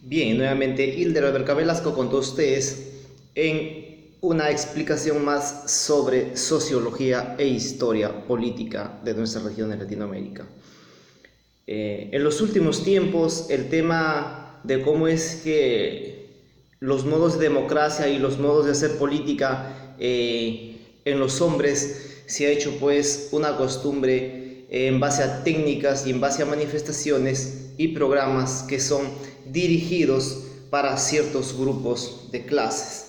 Bien, nuevamente Hilder Alberca Velasco con todos ustedes en una explicación más sobre sociología e historia política de nuestra región de Latinoamérica. En los últimos tiempos, el tema de cómo es que los modos de democracia y los modos de hacer política en los hombres se ha hecho pues una costumbre en base a técnicas y en base a manifestaciones y programas que son dirigidos para ciertos grupos de clases.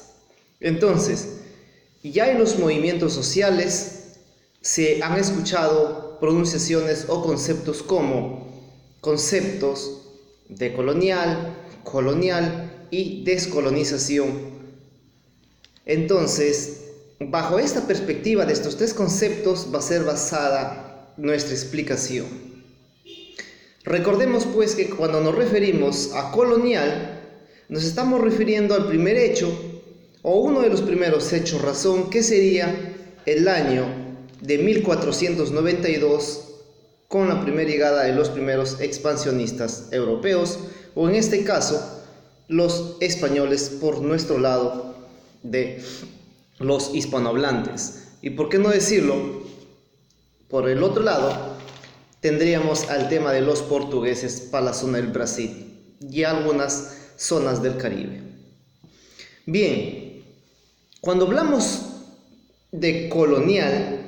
Entonces, ya en los movimientos sociales se han escuchado pronunciaciones o conceptos como conceptos de colonial, colonial y descolonización. Entonces, bajo esta perspectiva de estos tres conceptos va a ser basada nuestra explicación. Recordemos pues que cuando nos referimos a colonial, nos estamos refiriendo al primer hecho o uno de los primeros hechos razón, que sería el año de 1492 con la primera llegada de los primeros expansionistas europeos, o en este caso los españoles por nuestro lado de los hispanohablantes. Y por qué no decirlo, por el otro lado tendríamos al tema de los portugueses para la zona del Brasil y algunas zonas del Caribe. Bien, cuando hablamos de colonial,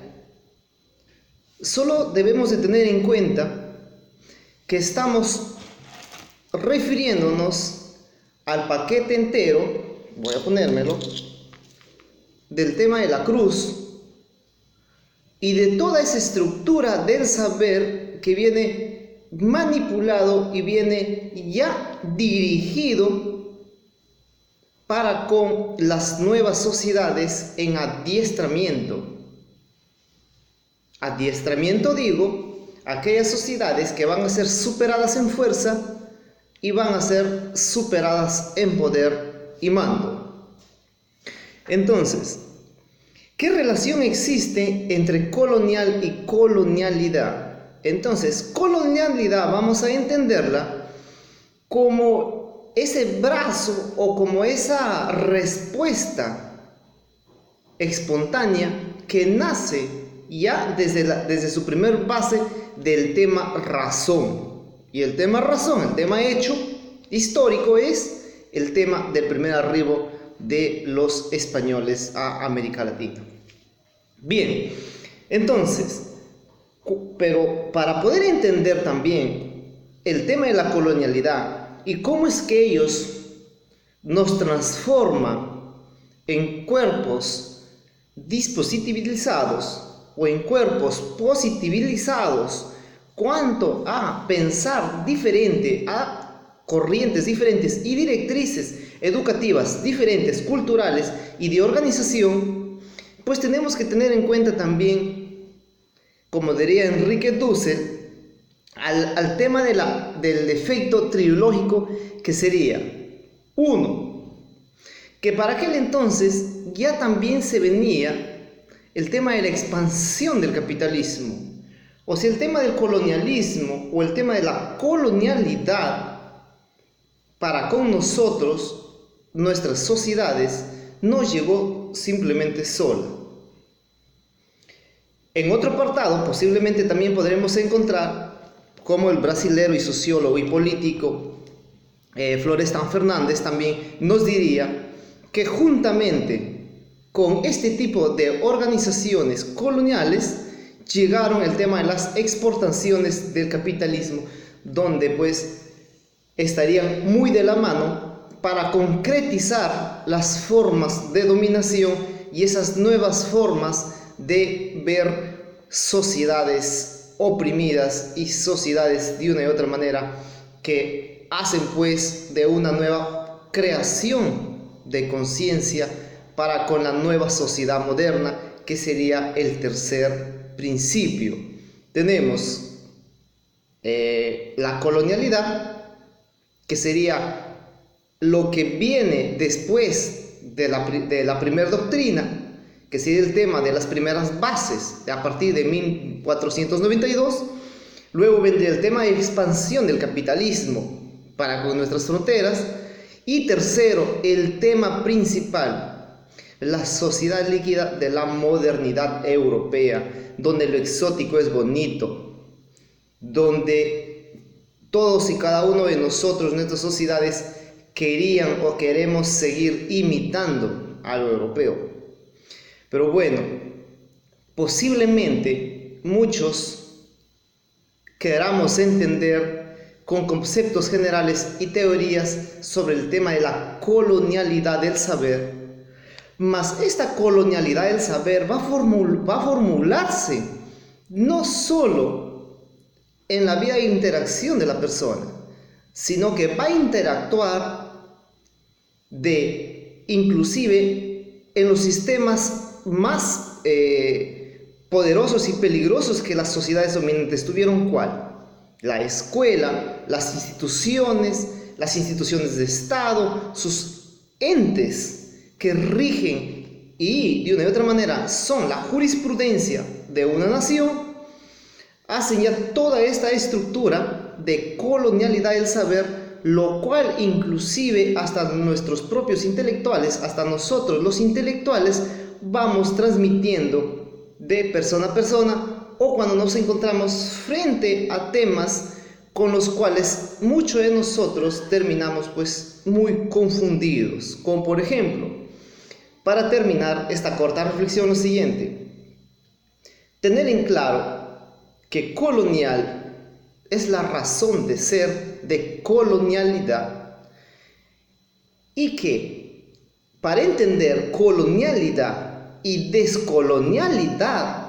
solo debemos de tener en cuenta que estamos refiriéndonos al paquete entero, voy a ponérmelo, del tema de la cruz y de toda esa estructura del saber que viene manipulado y viene ya dirigido para con las nuevas sociedades en adiestramiento. Adiestramiento digo, aquellas sociedades que van a ser superadas en fuerza y van a ser superadas en poder y mando. Entonces, ¿qué relación existe entre colonial y colonialidad? Entonces, colonialidad vamos a entenderla como ese brazo o como esa respuesta espontánea que nace ya desde su primer base del tema razón. Y el tema razón, el tema hecho histórico, es el tema del primer arribo de los españoles a América Latina. Bien, entonces, pero para poder entender también el tema de la colonialidad y cómo es que ellos nos transforman en cuerpos dispositivizados o en cuerpos positivizados, cuanto a pensar diferente, a corrientes diferentes y directrices educativas diferentes, culturales y de organización, pues tenemos que tener en cuenta también, como diría Enrique Dussel, al tema del efecto trilógico, que sería, uno, que para aquel entonces ya también se venía el tema de la expansión del capitalismo, o sea, el tema del colonialismo o el tema de la colonialidad para con nosotros, nuestras sociedades, no llegó simplemente sola. En otro apartado posiblemente también podremos encontrar como el brasilero y sociólogo y político Florestan Fernandes también nos diría que juntamente con este tipo de organizaciones coloniales llegaron el tema de las exportaciones del capitalismo, donde pues estarían muy de la mano para concretizar las formas de dominación y esas nuevas formas de ver sociedades oprimidas y sociedades de una y otra manera que hacen pues de una nueva creación de conciencia para con la nueva sociedad moderna, que sería el tercer principio. Tenemos la colonialidad, que sería lo que viene después de la primera doctrina, que sería el tema de las primeras bases a partir de 1492. Luego vendría el tema de expansión del capitalismo para con nuestras fronteras. Y tercero, el tema principal, la sociedad líquida de la modernidad europea, donde lo exótico es bonito, donde todos y cada uno de nosotros, nuestras sociedades, querían o queremos seguir imitando a lo europeo. Pero bueno, posiblemente muchos queramos entender con conceptos generales y teorías sobre el tema de la colonialidad del saber, mas esta colonialidad del saber va a formularse no solo en la vía de interacción de la persona, sino que va a interactuar inclusive en los sistemas más poderosos y peligrosos que las sociedades dominantes tuvieron. ¿Cuál? La escuela, las instituciones de Estado, sus entes que rigen y de una u otra manera son la jurisprudencia de una nación, hacen ya toda esta estructura de colonialidad del saber, lo cual inclusive hasta nuestros propios intelectuales, hasta nosotros los intelectuales, vamos transmitiendo de persona a persona, o cuando nos encontramos frente a temas con los cuales muchos de nosotros terminamos pues muy confundidos. Como por ejemplo, para terminar esta corta reflexión, lo siguiente: tener en claro que colonial es la razón de ser de colonialidad, y que para entender colonialidad y descolonialidad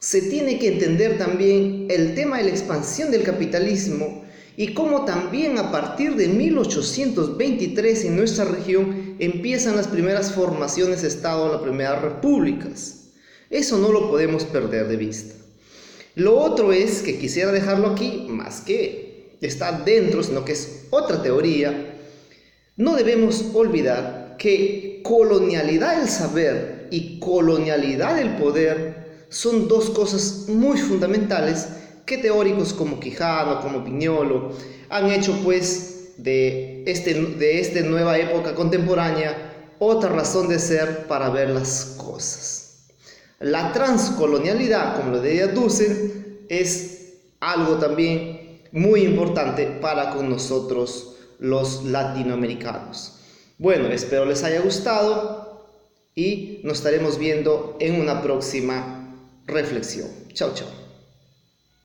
se tiene que entender también el tema de la expansión del capitalismo y cómo también a partir de 1823 en nuestra región empiezan las primeras formaciones de Estado, las primeras repúblicas. Eso no lo podemos perder de vista. Lo otro es que quisiera dejarlo aquí, más que está dentro, sino que es otra teoría. No debemos olvidar que colonialidad del saber y colonialidad del poder son dos cosas muy fundamentales que teóricos como Quijano, como Pignolo, han hecho pues de esta nueva época contemporánea otra razón de ser para ver las cosas. La transcolonialidad, como lo decía Dussel, es algo también muy importante para con nosotros los latinoamericanos. Bueno, espero les haya gustado y nos estaremos viendo en una próxima reflexión. Chao, chao.